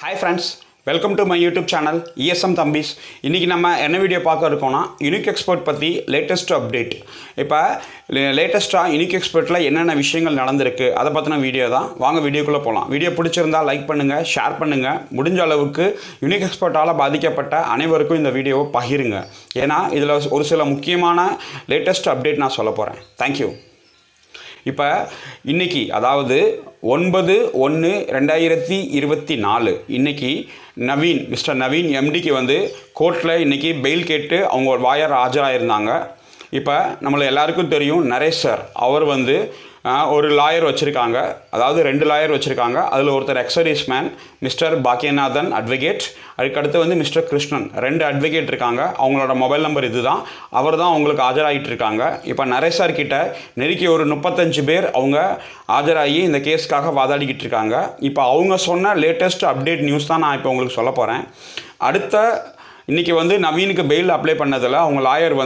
Hi friends, welcome to my YouTube channel ESM Thambis. இன்றைக்கி நம்ம என்ன வீடியோ பார்க்க இருக்கோம்னா யூனிக் எக்ஸ்போர்ட் பற்றி லேட்டஸ்ட் அப்டேட். இப்போ லேட்டஸ்ட்டாக யூனிக் எக்ஸ்போர்ட்டில் என்னென்ன விஷயங்கள் நடந்திருக்கு அதை பற்றின வீடியோ தான். வாங்க வீடியோக்குள்ளே போகலாம். வீடியோ பிடிச்சிருந்தால் லைக் பண்ணுங்கள், ஷேர் பண்ணுங்கள். முடிஞ்ச அளவுக்கு யூனிக் எக்ஸ்போர்ட்டால் பாதிக்கப்பட்ட அனைவருக்கும் இந்த வீடியோவை பகிருங்க. ஏன்னா இதில் ஒரு சில முக்கியமான லேட்டஸ்ட் அப்டேட் நான் சொல்ல போகிறேன். தேங்க்யூ. இப்போ இன்றைக்கி அதாவது 9/1/2024 இன்றைக்கி மிஸ்டர் நவீன் எம்டிக்கு கோர்ட்டில் இன்றைக்கி பெயில் கேட்டு அவங்க வாயர் ஆஜராயிருந்தாங்க. இப்போ நம்மளை எல்லாருக்கும் தெரியும், நரேஷ் சார் அவர் ஒரு லாயர் வச்சுருக்காங்க, அதாவது 2 லாயர் வச்சுருக்காங்க. அதில் ஒருத்தர் ex-service man mister Bakkiyanathan advocate, அதுக்கடுத்து மிஸ்டர் கிருஷ்ணன், 2 அட்வொகேட் இருக்காங்க. அவங்களோட மொபைல் நம்பர் இது தான். அவர் தான் அவங்களுக்கு ஆஜராகிட்டு இருக்காங்க. இப்போ நரேஷ் சார் கிட்ட நெருக்கி ஒரு 35 பேர் அவங்க ஆஜராகி இந்த கேஸுக்காக வாதாடிக்கிட்டு இருக்காங்க. இப்போ அவங்க சொன்ன லேட்டஸ்ட் அப்டேட் நியூஸ் தான் நான் இப்போ உங்களுக்கு சொல்ல போகிறேன். இன்றைக்கி நவீனுக்கு பெயில் அப்ளை பண்ணதில் அவங்க லாயர்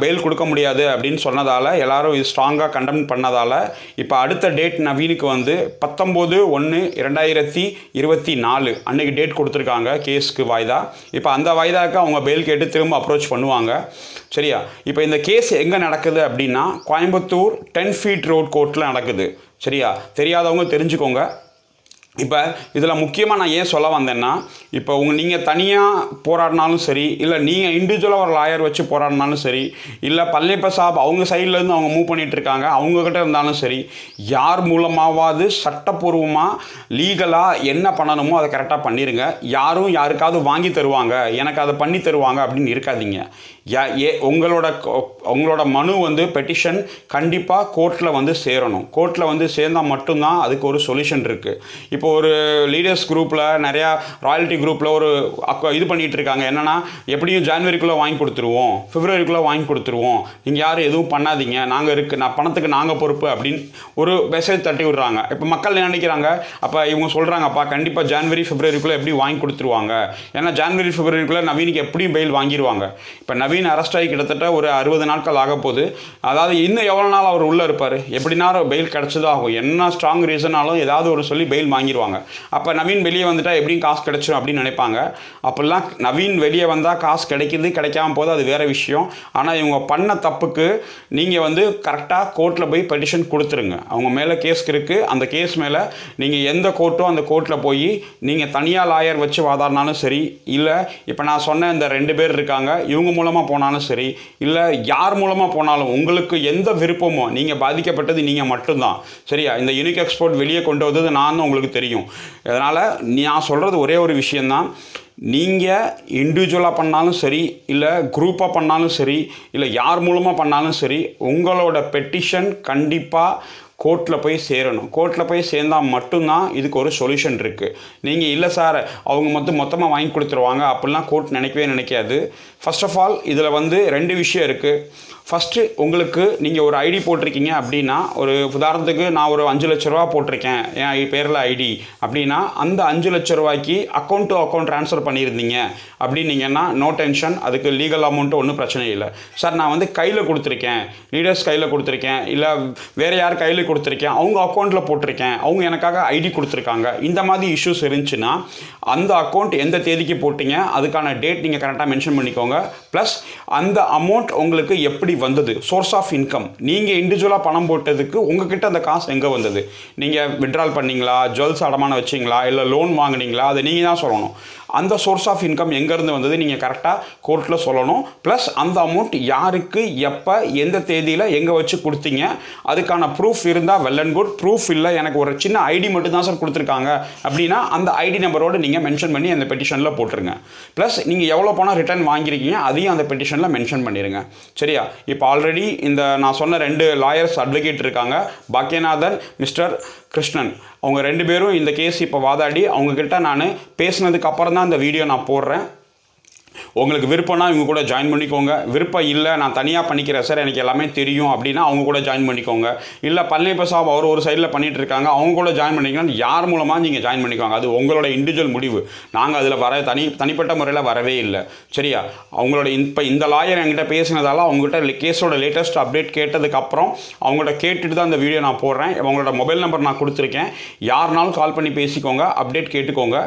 பெயில் கொடுக்க முடியாது அப்படின்னு சொன்னதால் எல்லோரும் இது ஸ்ட்ராங்காக கண்டெம் பண்ணதால் இப்போ அடுத்த டேட் நவீனுக்கு 19/1/2024 அன்றைக்கி டேட் கொடுத்துருக்காங்க கேஸுக்கு வாய்தா. இப்போ அந்த வாய்தாக்கு அவங்க பெயில் கேட்டு திரும்ப அப்ரோச் பண்ணுவாங்க. சரியா? இப்போ இந்த கேஸ் எங்கே நடக்குது அப்படின்னா கோயம்புத்தூர் 10 ஃபீட் ரோட் கோர்ட்டில் நடக்குது. சரியா? தெரியாதவங்க தெரிஞ்சுக்கோங்க. இப்போ இதில் முக்கியமாக நான் ஏன் சொல்ல வந்தேன்னா, இப்போ நீங்கள் தனியாக போராடினாலும் சரி, இல்லை நீங்கள் இண்டிவிஜுவலாக ஒரு லாயர் வச்சு போராடினாலும் சரி, இல்லை பல்லேப்ப சாப் அவங்க சைட்லேருந்து அவங்க மூவ் பண்ணிகிட்ருக்காங்க, அவங்கக்கிட்ட இருந்தாலும் சரி, யார் மூலமாவது சட்டப்பூர்வமாக லீகலாக என்ன பண்ணணுமோ அதை கரெக்டாக பண்ணிடுங்க. யாரும் யாருக்காவது வாங்கி தருவாங்க, எனக்கு அதை பண்ணி தருவாங்க அப்படின்னு இருக்காதீங்க. உங்களோட மனு பெட்டிஷன் கண்டிப்பாக கோர்ட்டில் சேரணும். கோர்ட்டில் சேர்ந்தால் மட்டும்தான் அதுக்கு ஒரு சொல்யூஷன் இருக்குது. இப்போ ஒரு லீடர்ஸ் குரூப்பில் நிறையா ராயல்ட்டி குரூப்பில் ஒரு இது பண்ணிகிட்டு இருக்காங்க. என்னென்னா, எப்படியும் ஜான்வரிக்குள்ளே வாங்கி கொடுத்துருவோம், பிப்ரவரிக்குள்ளே வாங்கி கொடுத்துருவோம், நீங்கள் யாரும் எதுவும் பண்ணாதீங்க, நான் பணத்துக்கு நாங்கள் பொறுப்பு அப்படின்னு ஒரு மெசேஜ் தட்டி விடுறாங்க. இப்போ மக்கள் நினைக்கிறாங்க, அப்போ இவங்க சொல்கிறாங்கப்பா கண்டிப்பாக ஜான்வரி பிப்ரவரிக்குள்ளே எப்படி வாங்கி கொடுத்துருவாங்க, ஏன்னா ஜான்வரி பிப்ரவரிக்குள்ளே நவீனுக்கு எப்படியும் பெயில் வாங்கிடுவாங்க. இப்போ நவீன் அரெஸ்ட் ஆகி கிட்டத்தட்ட ஒரு 60 நாட்கள் ஆக போகுது. அதாவது இன்னும் எவ்வளோ நாள் அவர் உள்ளே இருப்பார், எப்படின்னா பெயில் கிடச்சதான் ஆகும். என்ன ஸ்ட்ராங் ரீசனாலும் ஏதாவது ஒரு சொல்லி பெயில் வாங்கிடுவாங்க. அப்போ நவீன் வெளியே வந்துட்டால் எப்படியும் காசு கிடைச்சிடும் அப்படின்னு நினைப்பாங்க. அப்படிலாம் நவீன் வெளியே வந்தால் காசு கிடைக்கிது கிடைக்காம போது அது வேறு விஷயம். ஆனால் இவங்க பண்ண தப்புக்கு நீங்கள் கரெக்டாக கோர்ட்டில் போய் பெட்டிஷன் கொடுத்துருங்க. அவங்க மேலே கேஸ் இருக்குது. அந்த கேஸ் மேலே நீங்கள் எந்த கோர்ட்டோ அந்த கோர்ட்டில் போய் நீங்கள் தனியாக லாயர் வச்சு வாதாடினாலும் சரி, இல்லை இப்போ நான் சொன்ன இந்த 2 பேர் இருக்காங்க இவங்க மூலமாக போனாலும் சரி, இல்லை யார் மூலமாக போனாலும் உங்களுக்கு எந்த விருப்பமோ, நீங்கள் பாதிக்கப்பட்டது நீங்கள் மட்டும்தான். சரியா? இந்த யூனிக் எக்ஸ்போர்ட் வெளியே கொண்டு வந்தது நான் உங்களுக்கு தெரியும். அதனால் நான் சொல்கிறது ஒரே ஒரு விஷயந்தான், நீங்கள் இண்டிவிஜுவலாக பண்ணாலும் சரி, இல்லை குரூப்பாக பண்ணாலும் சரி, இல்லை யார் மூலமாக பண்ணாலும் சரி, உங்களோட பெட்டிஷன் கண்டிப்பாக கோர்ட்டில் போய் சேரணும். கோர்ட்டில் போய் சேர்ந்தால் மட்டும்தான் இதுக்கு ஒரு சொல்யூஷன் இருக்குது. நீங்கள் இல்லை சார் அவங்க மொத்தமாக வாங்கி கொடுத்துருவாங்க அப்படிலாம் கோர்ட் நினைக்கவே நினைக்காது. ஃபர்ஸ்ட் ஆஃப் ஆல் இதில் 2 விஷயம் இருக்குது. ஃபஸ்ட்டு, உங்களுக்கு நீங்கள் ஒரு ஐடி போட்டிருக்கீங்க அப்படின்னா, ஒரு உதாரணத்துக்கு நான் ஒரு 5 லட்ச ரூபா போட்டிருக்கேன் என் பேரில் ஐடி அப்படின்னா, அந்த 5 லட்ச ரூபாய்க்கு அக்கௌண்ட் டு அக்கௌண்ட் ட்ரான்ஸ்ஃபர் பண்ணியிருந்தீங்க அப்படின்னீங்கன்னா நோ டென்ஷன், அதுக்கு லீகல் அமௌண்ட்டு ஒன்றும் பிரச்சனை இல்லை. சார் நான் கையில் கொடுத்துருக்கேன், லீடர்ஸ் கையில் கொடுத்துருக்கேன், இல்லை வேறு யார் கையில் கொடுத்துருக்கேன், அவங்க அக்கௌண்ட்டில் போட்டிருக்கேன், அவங்க எனக்காக ஐடி கொடுத்துருக்காங்க, இந்த மாதிரி இஷ்யூஸ் இருந்துச்சுன்னா அந்த அக்கௌண்ட் எந்த தேதிக்கு போட்டிங்க அதுக்கான டேட் நீங்கள் கரெக்டாக மென்ஷன் பண்ணிக்கோங்க. ப்ளஸ் அந்த அமௌண்ட் உங்களுக்கு எப்படி வந்தது, சோர்ஸ் ஆஃப் இன்கம், நீங்கள் இண்டிவிஜுவலாக பணம் போட்டதுக்கு உங்ககிட்ட அந்த காசு எங்கே வந்தது, நீங்கள் விட்ரால் பண்ணிங்களா, ஜுவல்ஸ் அடமானம் வச்சிங்களா, இல்லை லோன் வாங்கினீங்களா, அதை நீங்கள் தான் சொல்லணும். அந்த சோர்ஸ் ஆஃப் இன்கம் எங்கேருந்து வந்தது நீங்கள் கரெக்டாக கோர்ட்டில் சொல்லணும். ப்ளஸ் அந்த அமௌண்ட் யாருக்கு எப்போ எந்த தேதியில் எங்கே வச்சு கொடுத்தீங்க அதுக்கான ப்ரூஃப் இருந்தால் வெல் அண்ட் குட். ப்ரூஃப் இல்லை, எனக்கு ஒரு சின்ன ஐடி மட்டும் தான் சார் கொடுத்துருக்காங்க அப்படின்னா அந்த ஐடி நம்பரோடு நீங்கள் மென்ஷன் பண்ணி அந்த பெட்டிஷனில் போட்டுருங்க. ப்ளஸ் நீங்கள் எவ்வளோ பணம் ரிட்டர்ன் வாங்கியிருக்கீங்க அதையும் அந்த பெட்டிஷனில் மென்ஷன் பண்ணிடுங்க. சரியா? இப்போ ஆல்ரெடி இந்த நான் சொன்ன 2 லாயர்ஸ் அட்வொகேட் இருக்காங்க, பாக்கியநாதன், மிஸ்டர் கிருஷ்ணன். அவங்க 2 பேரும் இந்த கேஸ் இப்போ வாதாடி அவங்கக்கிட்ட நான் பேசினதுக்கு அப்புறம் தான் இந்த வீடியோ நான் போடுறேன். உங்களுக்கு விருப்பம்னா இவங்க கூட ஜாயின் பண்ணிக்கோங்க. விருப்பம் இல்லை நான் தனியாக பண்ணிக்கிறேன் சார் எனக்கு எல்லாமே தெரியும் அப்படின்னா அவங்க கூட ஜாயின் பண்ணிக்கோங்க. இல்லை பழனியப்ப சாப் அவர் ஒரு சைடில் பண்ணிகிட்டு இருக்காங்க அவங்க கூட ஜாயின் பண்ணிக்கலாம். யார் மூலமாக நீங்கள் ஜாயின் பண்ணிக்கோங்க, அது உங்களோட இண்டிவிஜுவல் முடிவு. நாங்கள் அதில் தனிப்பட்ட முறையில் வரவே இல்லை. சரியா? அவங்களோட இப்போ இந்த லாயர் என்கிட்ட பேசினதால அவங்ககிட்ட கேஸோட லேட்டஸ்ட் அப்டேட் கேட்டதுக்கப்புறம் அவங்கள்ட்ட கேட்டுட்டு தான் இந்த வீடியோ நான் போடுறேன். அவங்களோட மொபைல் நம்பர் நான் கொடுத்துருக்கேன், யாருனாலும் கால் பண்ணி பேசிக்கோங்க, அப்டேட் கேட்டுக்கோங்க.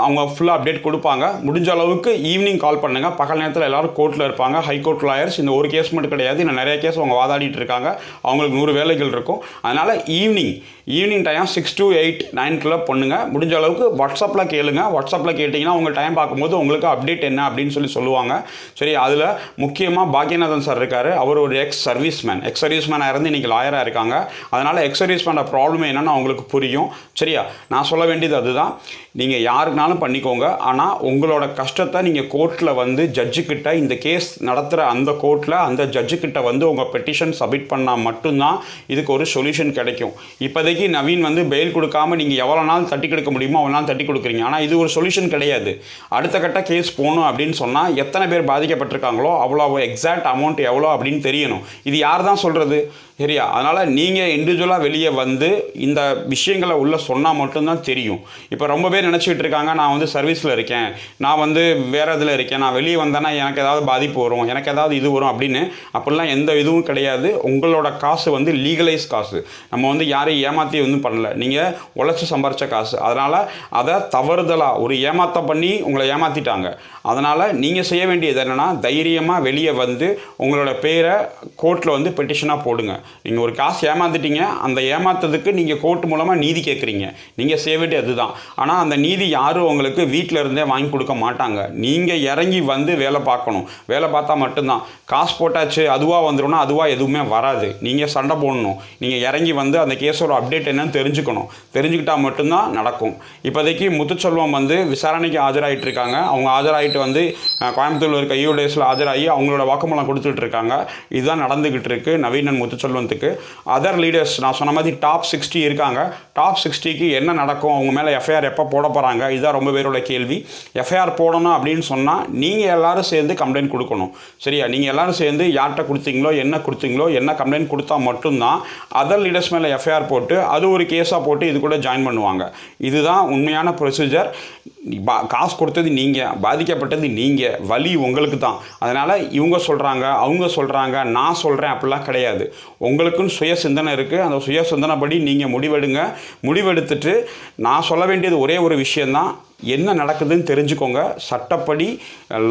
அவங்க ஃபுல்லாக அப்டேட் கொடுப்பாங்க. முடிஞ்ச அளவுக்கு ஈவினிங் கால் பண்ணுங்கள். பகல் நேரத்தில் எல்லோரும் கோர்ட்டில் இருப்பாங்க. ஹைகோர்ட் லாயர்ஸ் இந்த ஒரு கேஸ் மட்டும் கிடையாது, இன்னும் நிறைய கேஸ் அவங்க வாதாடிட்டு இருக்காங்க. அவங்களுக்கு 100 வேலைகள் இருக்கும். அதனால் ஈவினிங் டைம் 6 to 8 9 பண்ணுங்கள். முடிஞ்ச அளவுக்கு வாட்ஸ்அப்பில் கேளுங்க. வாட்ஸ்அப்பில் கேட்டிங்கன்னா உங்கள் டைம் பார்க்கும்போது உங்களுக்கு அப்டேட் என்ன அப்படின்னு சொல்லுவாங்க. சரி, அதில் முக்கியமாக பாக்யநாதன் சார் இருக்கார். அவர் ஒரு எக்ஸ் சர்வீஸ்மேனாக இருந்து இன்றைக்கி லாயராக இருக்காங்க. அதனால் எக்ஸ் சர்வீஸ்மேனோட ப்ராப்ளம் என்னென்னு அவங்களுக்கு புரியும். சரியா, நான் சொல்ல வேண்டியது அதுதான். நீங்கள் யாருக்குனாலும் பண்ணிக்கோங்க. ஆனால் உங்களோட கஷ்டத்தை நீங்கள் கோர்ட்டில் வந்து ஜட்ஜுக்கிட்ட, இந்த கேஸ் நடத்துகிற அந்த கோர்ட்டில் அந்த ஜட்ஜுக்கிட்ட வந்து உங்கள் பெட்டிஷன் சப்மிட் பண்ணால் மட்டும்தான் இதுக்கு ஒரு சொல்யூஷன் கிடைக்கும். இப்போதைக்கு நவீன் வந்து பெயில் கொடுக்காமல் நீங்கள் எவ்வளோ நாள் தட்டி கொடுக்க முடியுமோ அவ்வளோ நாள் தட்டி கொடுக்குறீங்க. ஆனால் இது ஒரு சொல்யூஷன் கிடையாது. அடுத்த கட்ட கேஸ் போகணும் அப்படின்னு சொன்னால் எத்தனை பேர் பாதிக்கப்பட்டிருக்காங்களோ அவ்வளோ எக்ஸாக்ட் அமௌண்ட் எவ்வளோ அப்படின்னு தெரியணும். இது யார் தான் சொல்கிறது? சரியா, அதனால் நீங்கள் இண்டிவிஜுவலாக வெளியே வந்து இந்த விஷயங்களை உள்ளே சொன்னால் மட்டும்தான் தெரியும். இப்போ ரொம்ப பேர் நினச்சிக்கிட்டு இருக்காங்க, நான் வந்து சர்வீஸில் இருக்கேன், நான் வந்து வேறு இதில் இருக்கேன், நான் வெளியே வந்தேன்னா எனக்கு ஏதாவது பாதிப்பு வரும், எனக்கு ஏதாவது இது வரும் அப்படின்னு. அப்படிலாம் எந்த இதுவும் கிடையாது. உங்களோட காசு வந்து லீகலைஸ் காசு. நம்ம வந்து யாரையும் ஏமாற்றி வந்து பண்ணல, நீங்கள் உழைச்சி சம்பாரித்த காசு. அதனால் அதை தவறுதலாக ஒரு ஏமாத்த பண்ணி உங்களை ஏமாற்றிட்டாங்க. அதனால் நீங்கள் செய்ய வேண்டியது என்னென்னா, தைரியமாக வெளியே வந்து உங்களோட பேரை கோர்ட்டில் வந்து பெட்டிஷனாக போடுங்க. நீங்கள் ஒரு காசு ஏமாந்துட்டீங்க, அந்த ஏமாத்ததுக்கு நீங்கள் கோர்ட் மூலமாக நீதி கேட்குறீங்க. நீங்கள் செய்ய வேண்டியது அதுதான். ஆனால் அந்த நீதி யாரும் உங்களுக்கு வீட்டில் இருந்தே வாங்கி கொடுக்க மாட்டாங்க. நீங்கள் இறங்கி வந்து வேலை பார்க்கணும். வேலை பார்த்தா மட்டும்தான். காசு போட்டாச்சு அதுவாக வந்துடும்னா அதுவாக எதுவுமே வராது. நீங்கள் சண்டை போடணும். நீங்கள் இறங்கி வந்து அந்த கேஸோட அப்டேட் என்னன்னு தெரிஞ்சுக்கிட்டால் மட்டும்தான் நடக்கும். இப்போதைக்கு முத்துச்செல்வம் வந்து விசாரணைக்கு ஆஜராகிட்டு இருக்காங்க. அவங்க ஆஜராகிட்டு வந்து கோயம்புத்தூரில் இருக்க ஈஓடேஸில் ஆஜராகி அவங்களோட வாக்குமூலம் கொடுத்துட்டு இருக்காங்க. இதுதான் நடந்துக்கிட்டு இருக்கு நவீனன் முத்துச்செல்வத்துக்கு. அதர் லீடர்ஸ் நான் சொன்ன மாதிரி டாப் 60 இருக்காங்க. டாப் 60க்கு என்ன நடக்கும், அவங்க மேலே எஃப்ஐஆர் எப்போ போட போகிறாங்க, இதுதான் ரொம்ப பேரோட கேள்வி. எஃப்ஐஆர் போடணும் அப்படின்னு சொன்னால் நீங்கள் எல்லோரும் சேர்ந்து கம்ப்ளைண்ட் கொடுக்கணும். சரியா, நீங்கள் எல்லோரும் சேர்ந்து யார்கிட்ட கொடுத்தீங்களோ என்ன கம்ப்ளைண்ட் கொடுத்தா மட்டும்தான் அதர் லீடர்ஸ் மேலே எஃப்ஐஆர் போட்டு அது ஒரு கேஸாக போட்டு இது கூட ஜாயின் பண்ணுவாங்க. இதுதான் உண்மையான ப்ரொசீஜர். காசு கொடுத்தது நீங்கள், பாதிக்கப்பட்டது நீங்கள், வலி உங்களுக்கு தான். அதனால் இவங்க சொல்கிறாங்க அவங்க சொல்கிறாங்க நான் சொல்கிறேன் அப்படிலாம் கிடையாது. உங்களுக்குன்னு சுய சிந்தனை இருக்குது. அந்த சுய சிந்தனைப்படி நீங்கள் முடிவெடுத்துட்டு நான் சொல்ல வேண்டியது ஒரே ஒரு விஷயந்தான், என்ன நடக்குதுன்னு தெரிஞ்சுக்கோங்க. சட்டப்படி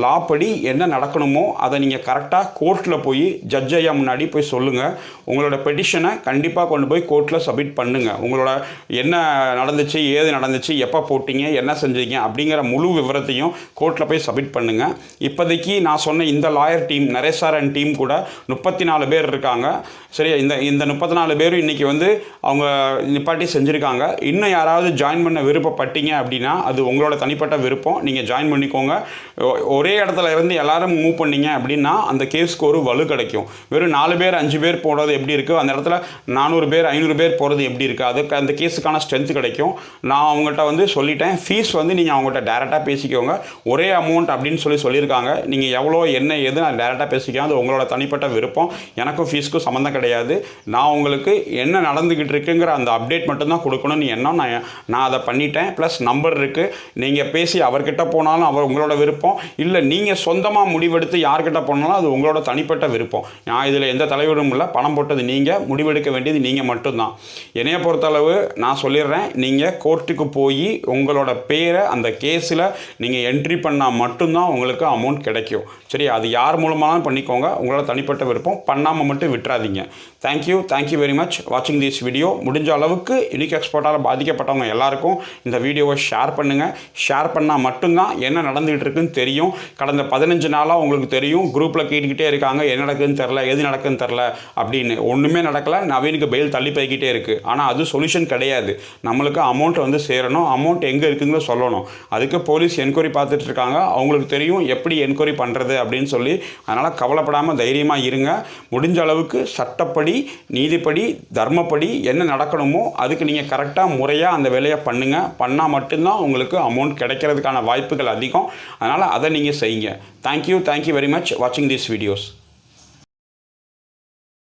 லாப்படி என்ன நடக்கணுமோ அதை நீங்கள் கரெக்டாக கோர்ட்டில் போய் ஜட்ஜ் ஐயா முன்னாடி போய் சொல்லுங்கள். உங்களோட பெட்டிஷனை கண்டிப்பாக கொண்டு போய் கோர்ட்டில் சப்மிட் பண்ணுங்கள். உங்களோட என்ன நடந்துச்சு, ஏது நடந்துச்சு, எப்போ போட்டிங்க, என்ன செஞ்சீங்க அப்படிங்கிற முழு விவரத்தையும் கோர்ட்டில் போய் சப்மிட் பண்ணுங்கள். இப்போதைக்கு நான் சொன்ன இந்த lawyer team, Naresh sir and team கூட 34 பேர் இருக்காங்க. சரி, இந்த 34 பேரும் இன்றைக்கி வந்து அவங்க நிப்பாட்டி செஞ்சுருக்காங்க. இன்னும் யாராவது ஜாயின் பண்ண விருப்பப்பட்டீங்க அப்படின்னா அது உங்களோட தனிப்பட்ட விருப்பம். நீங்கள் ஜாயின் பண்ணிக்கோங்க. ஒரே இடத்துல இருந்து எல்லாரும் மூவ் பண்ணிங்க அப்படின்னா அந்த கேஸ்க்கு ஒரு வலு கிடைக்கும். வெறும் 4 பேர் 5 பேர் போகிறது எப்படி இருக்குது, அந்த இடத்துல 400 பேர் 500 பேர் போகிறது எப்படி இருக்குது, அதுக்கு அந்த கேஸுக்கான ஸ்ட்ரென்த் கிடைக்கும். நான் அவங்கள்ட்ட வந்து சொல்லிட்டேன், ஃபீஸ் வந்து நீங்கள் அவங்கள்ட்ட டேரெக்டாக பேசிக்கோங்க. ஒரே அமௌண்ட் அப்படின்னு சொல்லியிருக்காங்க. நீங்கள் எவ்வளோ என்ன ஏது நான் டேரெக்டாக பேசிக்கோங்க. அது உங்களோட தனிப்பட்ட விருப்பம். எனக்கும் ஃபீஸ்க்கும் சம்மந்தம் கிடையாது. நான் உங்களுக்கு என்ன நடந்துக்கிட்டு இருக்குங்கிற அந்த அப்டேட் மட்டும்தான் கொடுக்கணும்னு எண்ணம். நான் அதை பண்ணிட்டேன். ப்ளஸ் நம்பர் இருக்குது. நீங்கள் பேசி அவர்கிட்ட போனாலும் அவர் உங்களோட விருப்பம். இல்லை நீங்கள் சொந்தமாக முடிவெடுத்து யார்கிட்ட போனாலும் அது உங்களோட தனிப்பட்ட விருப்பம். நான் இதில் எந்த தலைவரும் இல்லை. பணம் போட்டது நீங்கள், முடிவெடுக்க வேண்டியது நீங்கள் மட்டும்தான். என்னைய பொறுத்தளவு நான் சொல்லிடுறேன், நீங்கள் கோர்ட்டுக்கு போய் உங்களோட பேரை அந்த கேஸில் நீங்கள் என்ட்ரி பண்ணால் மட்டும்தான் உங்களுக்கு அமௌண்ட் கிடைக்கும். சரி, அது யார் மூலமானாலும் பண்ணிக்கோங்க. உங்களோட தனிப்பட்ட விருப்பம். பண்ணாமல் மட்டும் விட்டுறாதீங்க. தேங்க்யூ வெரி மச் வாட்சிங் திஸ் வீடியோ. முடிஞ்ச அளவுக்கு யூனிக் எக்ஸ்போர்ட்டால் பாதிக்கப்பட்டவங்க எல்லாருக்கும் இந்த வீடியோவை ஷேர் பண்ணுங்கள். ஷேர் பண்ணால் மட்டும்தான் என்ன நடந்துகிட்டு இருக்குன்னு தெரியும். கடந்த 15 நாளாக உங்களுக்கு தெரியும், குரூப்பில் கேட்டுக்கிட்டே இருக்காங்க, என்ன நடக்குதுன்னு தெரில, எது நடக்குதுன்னு தெரில அப்படின்னு. ஒன்றுமே நடக்கலை. நவீனுக்கு பெயில் தள்ளி போய்கிட்டே இருக்குது. ஆனால் அது சொல்யூஷன் கிடையாது. நம்மளுக்கு அமௌண்ட் வந்து சேரணும். அமௌண்ட் எங்கே இருக்குங்கிற சொல்லணும். அதுக்கு போலீஸ் என்கொயரி பார்த்துட்டு இருக்காங்க. அவங்களுக்கு தெரியும் எப்படி என்கொயரி பண்ணுறது அப்படின்னு சொல்லி. அதனால் கவலைப்படாமல் தைரியமாக இருங்க. முடிஞ்ச அளவுக்கு சட்டப்படி, நீதிப்படி, தர்மப்படி என்ன நடக்கணுமோ அதுக்கு நீங்கள் கரெக்டாக முறையாக அந்த வேலையை பண்ணுங்கள். பண்ணால் மட்டும்தான் உங்களுக்கு அமௌண்ட் கிடைக்கிறதுக்கான வாய்ப்புகள் அதிகம். அதனால் அதை நீங்கள் செய்யுங்க. தேங்க்யூ வெரி மச் வாட்சிங் தீஸ் வீடியோஸ்.